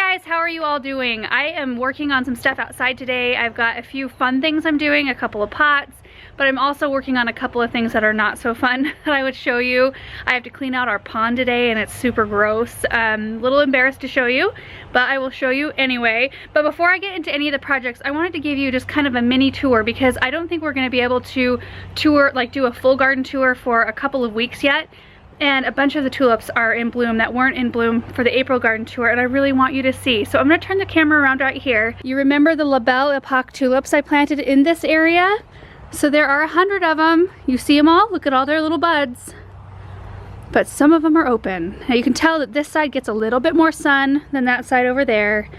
guys, how are you all doing? I am working on some stuff outside today. I've got a few fun things I'm doing, a couple of pots, but I'm also working on a couple of things that are not so fun that I would show you. I have to clean out our pond today and it's super gross. A little embarrassed to show you, but I will show you anyway. But before I get into any of the projects, I wanted to give you just kind of a mini tour because I don't think we're gonna be able to tour, like do a full garden tour for a couple of weeks yet. And a bunch of the tulips are in bloom that weren't in bloom for the April garden tour, and I really want you to see. So I'm gonna turn the camera around right here. You remember the La Belle Epoque tulips I planted in this area? So there are 100 of them. You see them all? Look at all their little buds. But some of them are open. Now you can tell that this side gets a little bit more sun than that side over there.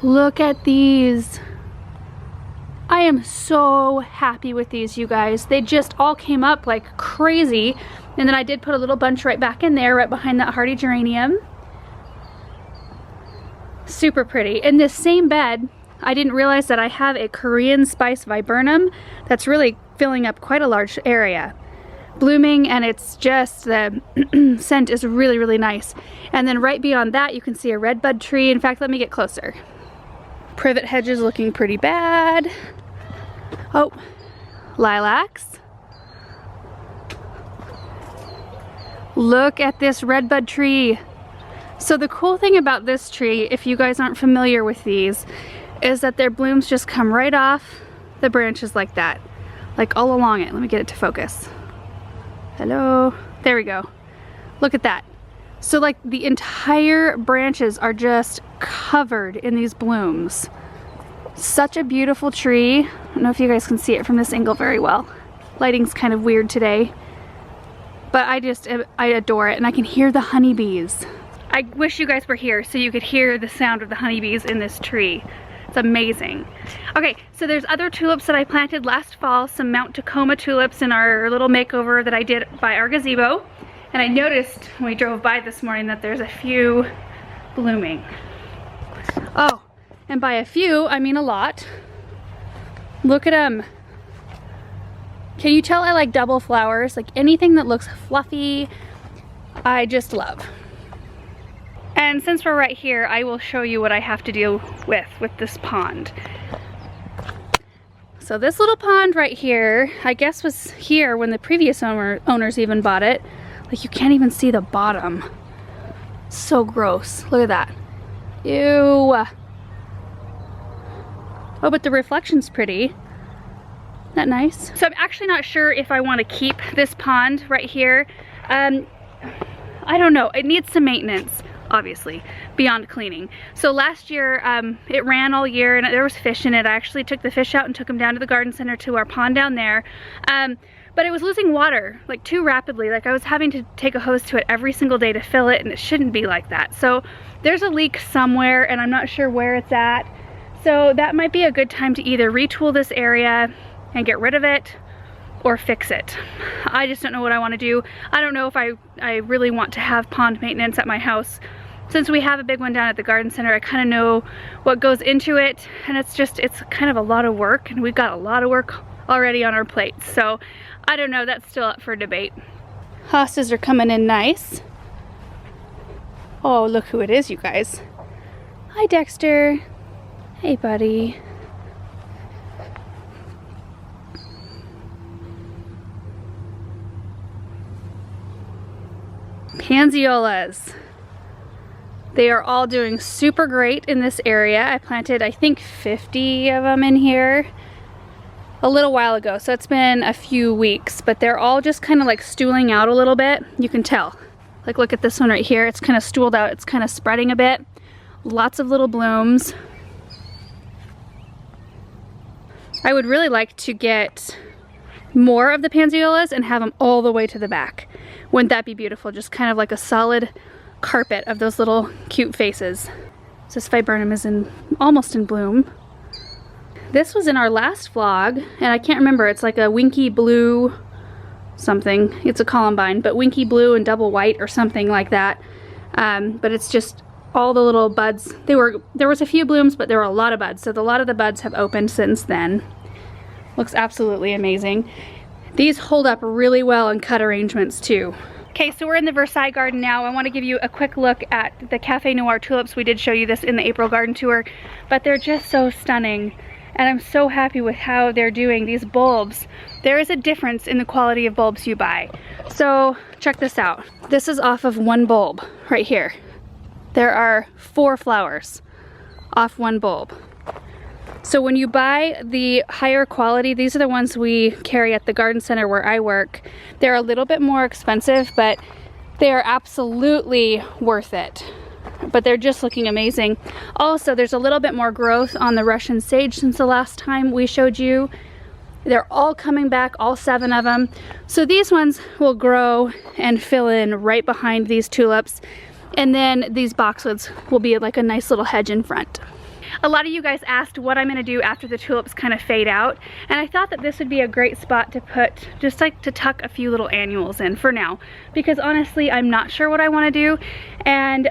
Look at these. I am so happy with these, you guys. They just all came up like crazy. And then I did put a little bunch right back in there, right behind that hardy geranium. Super pretty. In this same bed, I didn't realize that I have a Korean spice viburnum that's really filling up quite a large area. Blooming, and it's just, the scent is really, really nice. And then right beyond that, you can see a redbud tree. In fact, let me get closer. Privet hedges looking pretty bad. Oh, lilacs. Look at this redbud tree. So the cool thing about this tree, if you guys aren't familiar with these, is that their blooms just come right off the branches like that. Like all along it. Let me get it to focus. Hello. There we go. Look at that. So like the entire branches are just covered in these blooms. Such a beautiful tree. I don't know if you guys can see it from this angle very well. Lighting's kind of weird today. But I adore it, and I can hear the honeybees. I wish you guys were here so you could hear the sound of the honeybees in this tree. It's amazing. Okay, so there's other tulips that I planted last fall, some Mount Tacoma tulips in our little makeover that I did by our gazebo. And I noticed when we drove by this morning that there's a few blooming. Oh, and by a few, I mean a lot. Look at them. Can you tell I like double flowers? Like anything that looks fluffy, I just love. And since we're right here, I will show you what I have to deal with this pond. So this little pond right here, I guess was here when the previous owners even bought it. Like you can't even see the bottom. So gross. Look at that. Ew. Oh, but the reflection's pretty. Isn't that nice? So I'm actually not sure if I want to keep this pond right here. I don't know. It needs some maintenance, obviously, beyond cleaning. So last year, it ran all year and there was fish in it. I actually took the fish out and took them down to the garden center to our pond down there. But it was losing water like too rapidly. Like I was having to take a hose to it every single day to fill it, and it shouldn't be like that. So there's a leak somewhere and I'm not sure where it's at. So that might be a good time to either retool this area and get rid of it or fix it. I just don't know what I want to do. I don't know if I really want to have pond maintenance at my house. Since we have a big one down at the garden center, I kind of know what goes into it, and it's kind of a lot of work, and we've got a lot of work already on our plates. So I don't know, that's still up for debate. Hostas are coming in nice. Oh, look who it is, you guys. Hi, Dexter. Hey, buddy. Pansiolas. They are all doing super great in this area. I planted, I think, 50 of them in here a little while ago, so it's been a few weeks, but they're all just kind of like stooling out a little bit. You can tell. Like, look at this one right here. It's kind of stooled out. It's kind of spreading a bit. Lots of little blooms. I would really like to get more of the pansiolas and have them all the way to the back. Wouldn't that be beautiful? Just kind of like a solid carpet of those little cute faces. So this viburnum is almost in bloom. This was in our last vlog, and I can't remember. It's like a winky blue something. It's a columbine, but winky blue and double white or something like that. But it's just all the little buds. There was a few blooms, but there were a lot of buds. So a lot of the buds have opened since then. Looks absolutely amazing. These hold up really well in cut arrangements too. Okay, so we're in the Versailles garden now. I want to give you a quick look at the Cafe Noir tulips. We did show you this in the April garden tour, but they're just so stunning. And I'm so happy with how they're doing these bulbs. There is a difference in the quality of bulbs you buy. So check this out. This is off of one bulb right here. There are 4 flowers off one bulb. So when you buy the higher quality, these are the ones we carry at the garden center where I work. They're a little bit more expensive, but they are absolutely worth it. But they're just looking amazing. Also, there's a little bit more growth on the Russian sage since the last time we showed you. They're all coming back, all 7 of them. So these ones will grow and fill in right behind these tulips. And then these boxwoods will be like a nice little hedge in front. A lot of you guys asked what I'm gonna do after the tulips kind of fade out, and I thought that this would be a great spot to put, just like to tuck a few little annuals in for now, because honestly I'm not sure what I want to do, and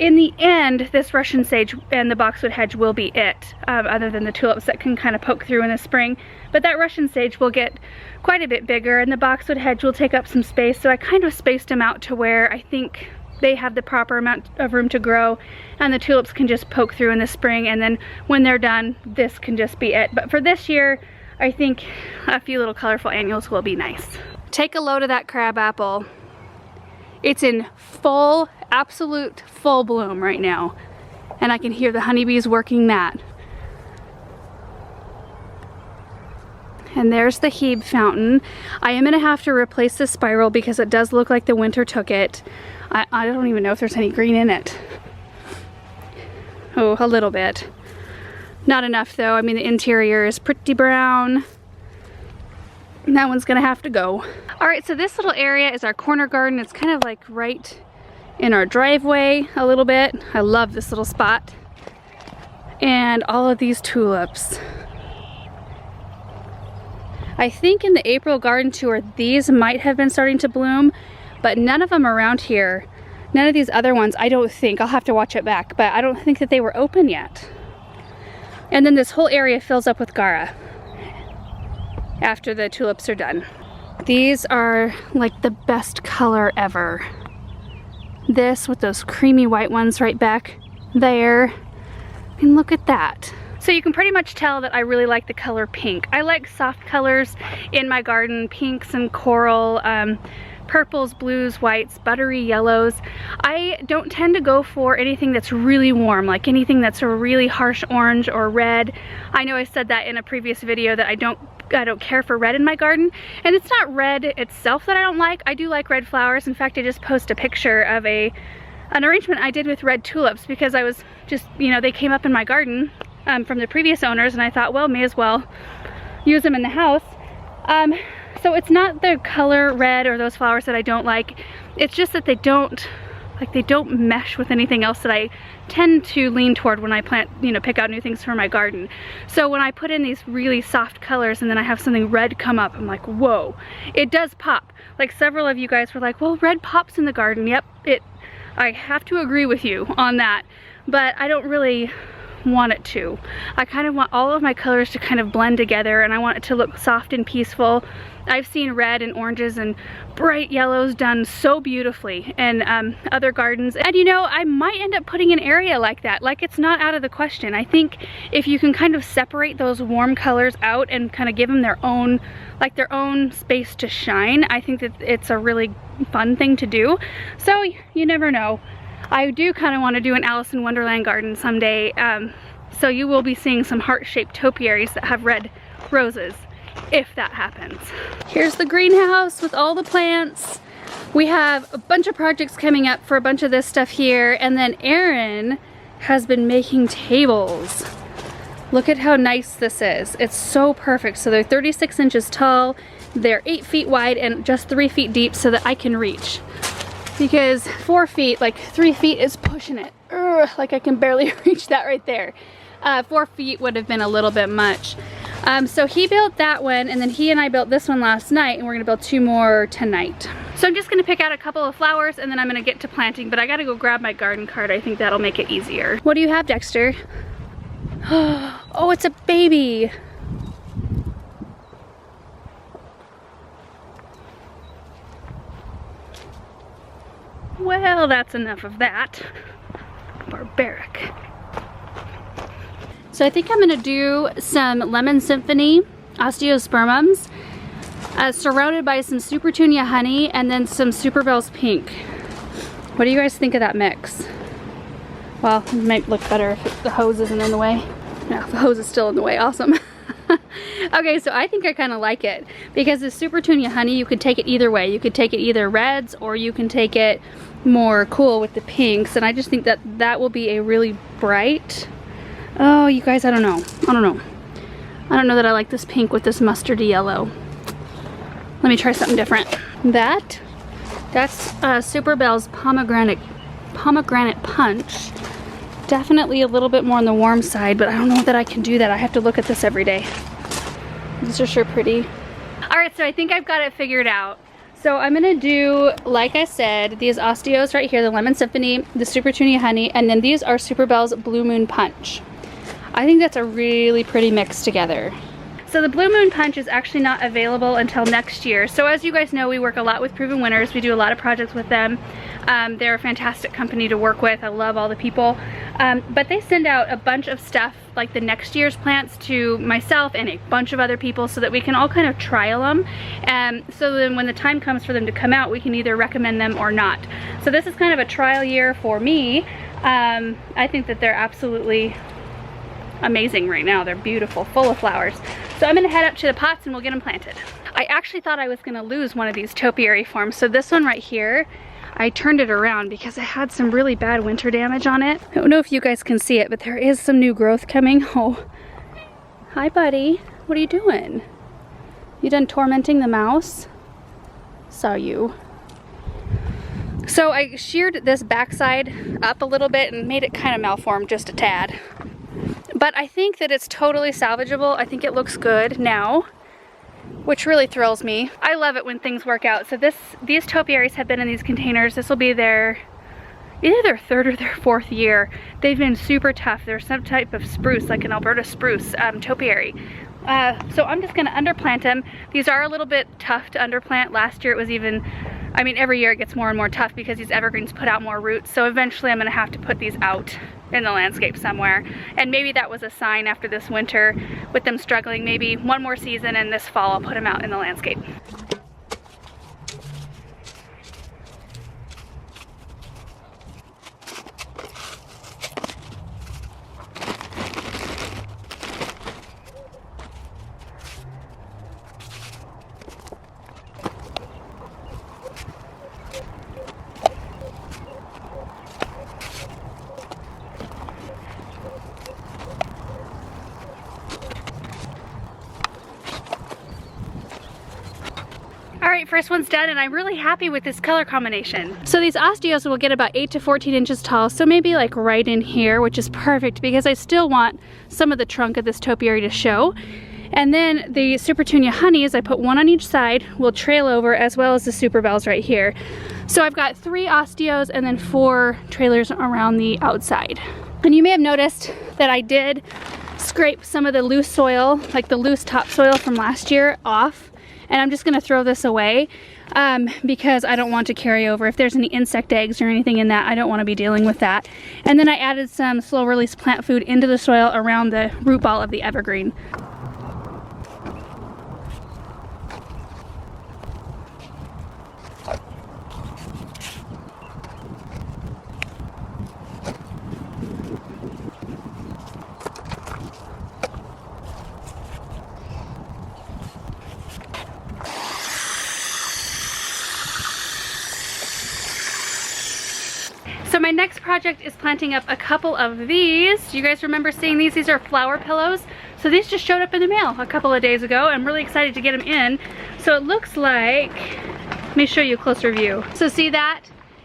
in the end this Russian sage and the boxwood hedge will be it, other than the tulips that can kind of poke through in the spring. But that Russian sage will get quite a bit bigger and the boxwood hedge will take up some space, so I kind of spaced them out to where I think they have the proper amount of room to grow, and the tulips can just poke through in the spring, and then when they're done, this can just be it. But for this year, I think a few little colorful annuals will be nice. Take a load of that crab apple. It's in full, absolute full bloom right now, and I can hear the honeybees working that. And there's the Hebe fountain. I am gonna have to replace the spiral because it does look like the winter took it. I don't even know if there's any green in it. Oh, a little bit. Not enough though. I mean, the interior is pretty brown. And that one's gonna have to go. All right, so this little area is our corner garden. It's kind of like right in our driveway a little bit. I love this little spot. And all of these tulips. I think in the April garden tour, these might have been starting to bloom, but none of them around here, none of these other ones, I don't think, I'll have to watch it back, but I don't think that they were open yet. And then this whole area fills up with Gara after the tulips are done. These are like the best color ever. This with those creamy white ones right back there. And look at that. So you can pretty much tell that I really like the color pink. I like soft colors in my garden, pinks and coral, purples, blues, whites, buttery yellows. I don't tend to go for anything that's really warm, like anything that's a really harsh orange or red. I know I said that in a previous video that I don't care for red in my garden, and it's not red itself that I don't like. I do like red flowers. In fact, I just posted a picture of an arrangement I did with red tulips because I was just, you know, they came up in my garden from the previous owners, and I thought, well, may as well use them in the house. So it's not the color red or those flowers that I don't like. It's just that they don't mesh with anything else that I tend to lean toward when I plant, you know, pick out new things for my garden. So when I put in these really soft colors and then I have something red come up, I'm like, whoa, it does pop. Like several of you guys were like, well, red pops in the garden. Yep, I have to agree with you on that, but I don't really want it to. I kind of want all of my colors to kind of blend together, and I want it to look soft and peaceful. I've seen red and oranges and bright yellows done so beautifully in other gardens, and you know, I might end up putting an area like that. Like, it's not out of the question. I think if you can kind of separate those warm colors out and kind of give them their own, like their own space to shine, I think that it's a really fun thing to do. So you never know. I do kind of want to do an Alice in Wonderland garden someday, so you will be seeing some heart-shaped topiaries that have red roses, if that happens. Here's the greenhouse with all the plants. We have a bunch of projects coming up for a bunch of this stuff here, and then Erin has been making tables. Look at how nice this is. It's so perfect. So they're 36 inches tall, they're 8 feet wide, and just 3 feet deep so that I can reach. Because 4 feet, like 3 feet is pushing it. Ugh, like I can barely reach that right there. 4 feet would have been a little bit much. So he built that one, and then he and I built this one last night, and we're gonna build 2 more tonight. So I'm just gonna pick out a couple of flowers, and then I'm gonna get to planting, but I gotta go grab my garden cart. I think that'll make it easier. What do you have, Dexter? Oh, it's a baby. Well, that's enough of that. Barbaric. So I think I'm gonna do some Lemon Symphony osteospermums surrounded by some Super Tunia honey and then some Super Bells pink. What do you guys think of that mix? Well, it might look better if the hose isn't in the way. No, the hose is still in the way, awesome. Okay, so I think I kind of like it because the Super Tunia honey, you could take it either way. You could take it either reds or you can take it more cool with the pinks, and I just think that that will be a really bright, oh, you guys, I don't know that I like this pink with this mustardy yellow. Let me try something different. That's Super Bells pomegranate punch. Definitely a little bit more on the warm side, but I don't know that I can do that. I have to look at this every day. These are sure pretty. All right, so I think I've got it figured out. So I'm gonna do, like I said, these osteos right here, the Lemon Symphony, the Super Tunia honey, and then these are Super Bells Blue Moon Punch. I think that's a really pretty mix together. So the Blue Moon Punch is actually not available until next year. So as you guys know, we work a lot with Proven Winners. We do a lot of projects with them. They're a fantastic company to work with. I love all the people. But they send out a bunch of stuff, like the next year's plants, to myself and a bunch of other people so that we can all kind of trial them. So then when the time comes for them to come out, we can either recommend them or not. So this is kind of a trial year for me. I think that they're absolutely amazing right now. They're beautiful, full of flowers. So I'm gonna head up to the pots and we'll get them planted. I actually thought I was gonna lose one of these topiary forms. So this one right here, I turned it around because it had some really bad winter damage on it. I don't know if you guys can see it, but there is some new growth coming. Oh, hi buddy, what are you doing? You done tormenting the mouse? Saw you. So I sheared this backside up a little bit and made it kind of malformed just a tad. But I think that it's totally salvageable. I think it looks good now, which really thrills me. I love it when things work out. So these topiaries have been in these containers. This will be either their third or their fourth year. They've been super tough. They're some type of spruce, like an Alberta spruce topiary. So I'm just gonna underplant them. These are a little bit tough to underplant. Last year it was even, I mean, every year it gets more and more tough because these evergreens put out more roots. So eventually I'm gonna have to put these out in the landscape somewhere. And maybe that was a sign after this winter with them struggling. Maybe one more season and this fall I'll put them out in the landscape. Alright, first one's done and I'm really happy with this color combination. So these osteos will get about 8 to 14 inches tall, so maybe like right in here, which is perfect because I still want some of the trunk of this topiary to show. And then the Super Tunia honeys, I put one on each side, will trail over, as well as the Super Bells right here. So I've got 3 osteos and then 4 trailers around the outside. And you may have noticed that I did scrape some of the loose soil, like the loose topsoil from last year, off. And I'm just gonna throw this away because I don't want to carry over. If there's any insect eggs or anything in that, I don't want to be dealing with that. And then I added some slow release plant food into the soil around the root ball of the evergreen. So my next project is planting up a couple of these. You guys remember seeing these? These are flower pillows. So these just showed up in the mail a couple of days ago. I'm really excited to get them in. So it looks like, let me show you a closer view. So see that?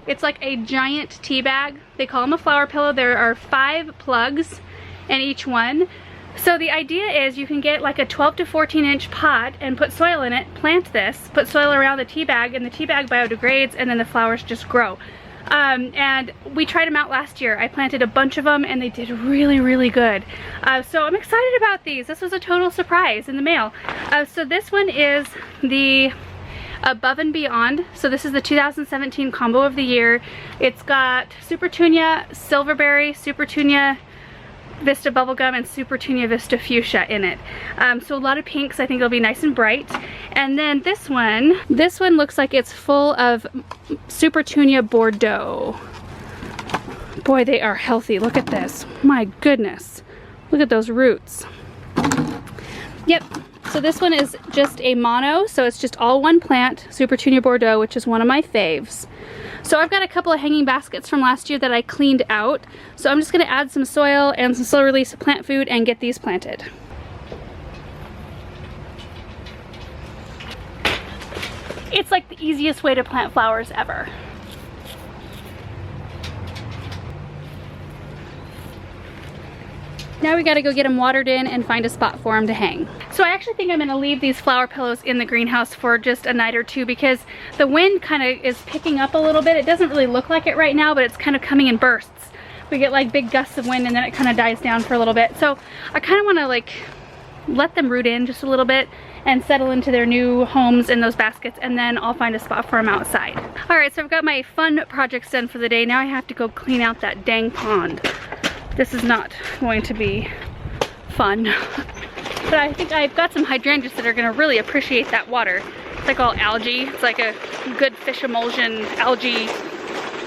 It's like a giant tea bag. They call them a flower pillow. There are 5 plugs in each one. So the idea is you can get like a 12 to 14 inch pot and put soil in it, plant this, put soil around the tea bag, and the tea bag biodegrades, and then the flowers just grow. And we tried them out last year. I planted a bunch of them and they did really, really good. So I'm excited about these. This was a total surprise in the mail. So this one is the Above and Beyond. So this is the 2017 combo of the year. It's got Super Tunia Silverberry, Super Tunia Vista Bubblegum, and Super Tunia Vista Fuchsia in it. So a lot of pinks. I think it'll be nice and bright. And then this one looks like it's full of Super Tunia Bordeaux. Boy, they are healthy. Look at this. My goodness. Look at those roots. Yep. So this one is just a mono, so it's just all one plant, Super Tunia Bordeaux, which is one of my faves. So I've got a couple of hanging baskets from last year that I cleaned out. So I'm just gonna add some soil and some slow release plant food and get these planted. It's like the easiest way to plant flowers ever. Now we gotta go get them watered in and find a spot for them to hang. So I actually think I'm gonna leave these flower pillows in the greenhouse for just a night or two because the wind kind of is picking up a little bit. It doesn't really look like it right now, but it's kind of coming in bursts. We get like big gusts of wind and then it kind of dies down for a little bit. So I kind of wanna like let them root in just a little bit and settle into their new homes in those baskets, and then I'll find a spot for them outside. All right, so I've got my fun projects done for the day. Now I have to go clean out that dang pond. This is not going to be fun. But I think I've got some hydrangeas that are gonna really appreciate that water. It's like all algae. It's like a good fish emulsion algae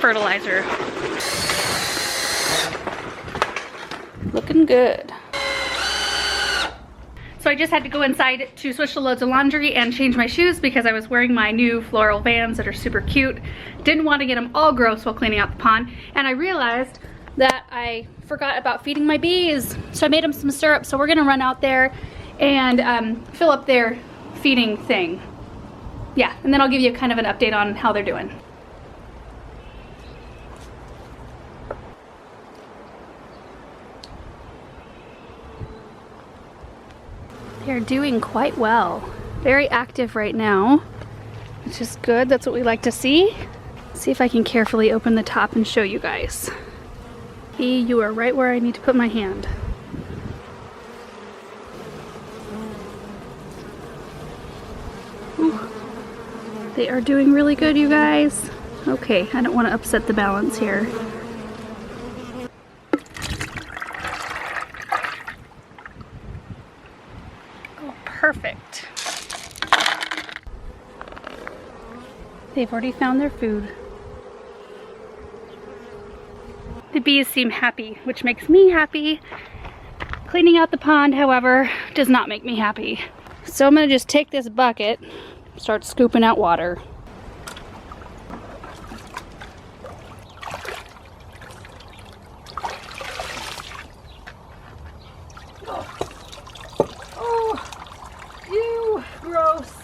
fertilizer. Looking good. So I just had to go inside to switch the loads of laundry and change my shoes because I was wearing my new floral Vans that are super cute. Didn't want to get them all gross while cleaning out the pond. And I realized that I forgot about feeding my bees. So I made them some syrup. So we're gonna run out there and fill up their feeding thing. Yeah, and then I'll give you kind of an update on how they're doing. They're doing quite well. Very active right now, which is good. That's what we like to see. Let's see if I can carefully open the top and show you guys. Bee, you are right where I need to put my hand. Ooh. They are doing really good, you guys. Okay, I don't want to upset the balance here. Oh, perfect. They've already found their food. The bees seem happy, which makes me happy. Cleaning out the pond, however, does not make me happy. So I'm gonna just take this bucket, start scooping out water. Oh, ew, gross.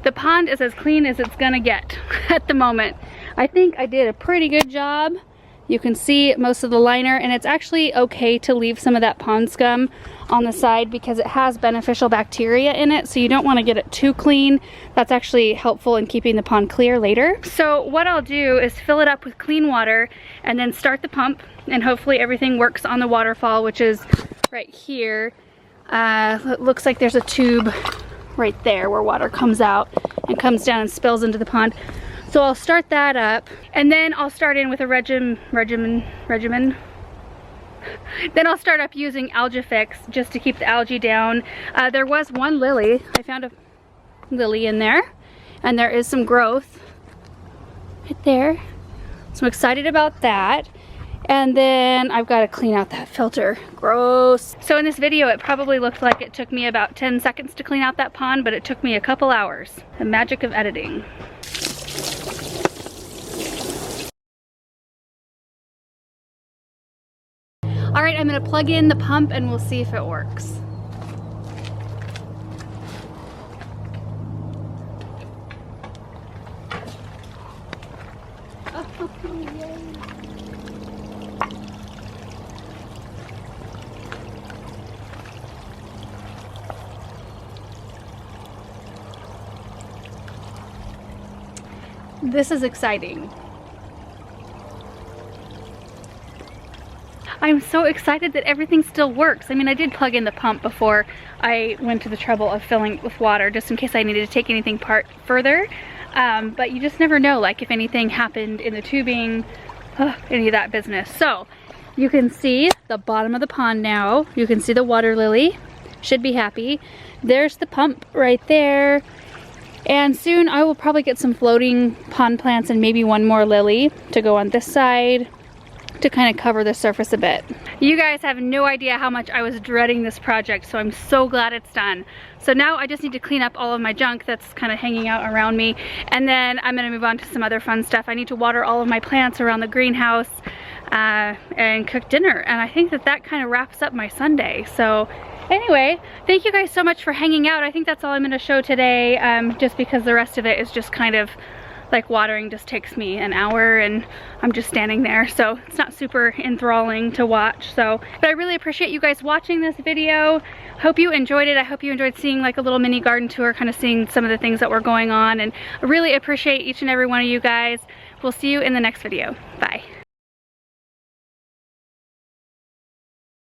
The pond is as clean as it's gonna get at the moment. I think I did a pretty good job. You can see most of the liner, and it's actually okay to leave some of that pond scum on the side because it has beneficial bacteria in it, so you don't want to get it too clean. That's actually helpful in keeping the pond clear later. So what I'll do is fill it up with clean water and then start the pump, and hopefully everything works on the waterfall, which is right here. It looks like there's a tube right there where water comes out and comes down and spills into the pond. So I'll start that up, and then I'll start in with a regimen. Then I'll start up using AlgaFix just to keep the algae down. There was one lily. I found a lily in there, and there is some growth right there. So I'm excited about that. And then I've got to clean out that filter. Gross. So in this video, it probably looked like it took me about 10 seconds to clean out that pond, but it took me a couple hours. The magic of editing. All right, I'm gonna plug in the pump and we'll see if it works. This is exciting. I'm so excited that everything still works. I mean, I did plug in the pump before I went to the trouble of filling it with water just in case I needed to take anything further. But you just never know, like if anything happened in the tubing, any of that business. So you can see the bottom of the pond now. You can see the water lily. Should be happy. There's the pump right there. And soon I will probably get some floating pond plants and maybe one more lily to go on this side to kind of cover the surface a bit. You guys have no idea how much I was dreading this project, so I'm so glad it's done. So now I just need to clean up all of my junk that's kind of hanging out around me, and then I'm gonna move on to some other fun stuff. I need to water all of my plants around the greenhouse and cook dinner, and I think that that kind of wraps up my Sunday. So anyway, thank you guys so much for hanging out. I think that's all I'm gonna show today, just because the rest of it is just kind of like watering just takes me an hour and I'm just standing there, so it's not super enthralling to watch. So, but I really appreciate you guys watching this video. Hope you enjoyed it. I hope you enjoyed seeing like a little mini garden tour, kind of seeing some of the things that were going on, and I really appreciate each and every one of you guys. We'll see you in the next video. Bye.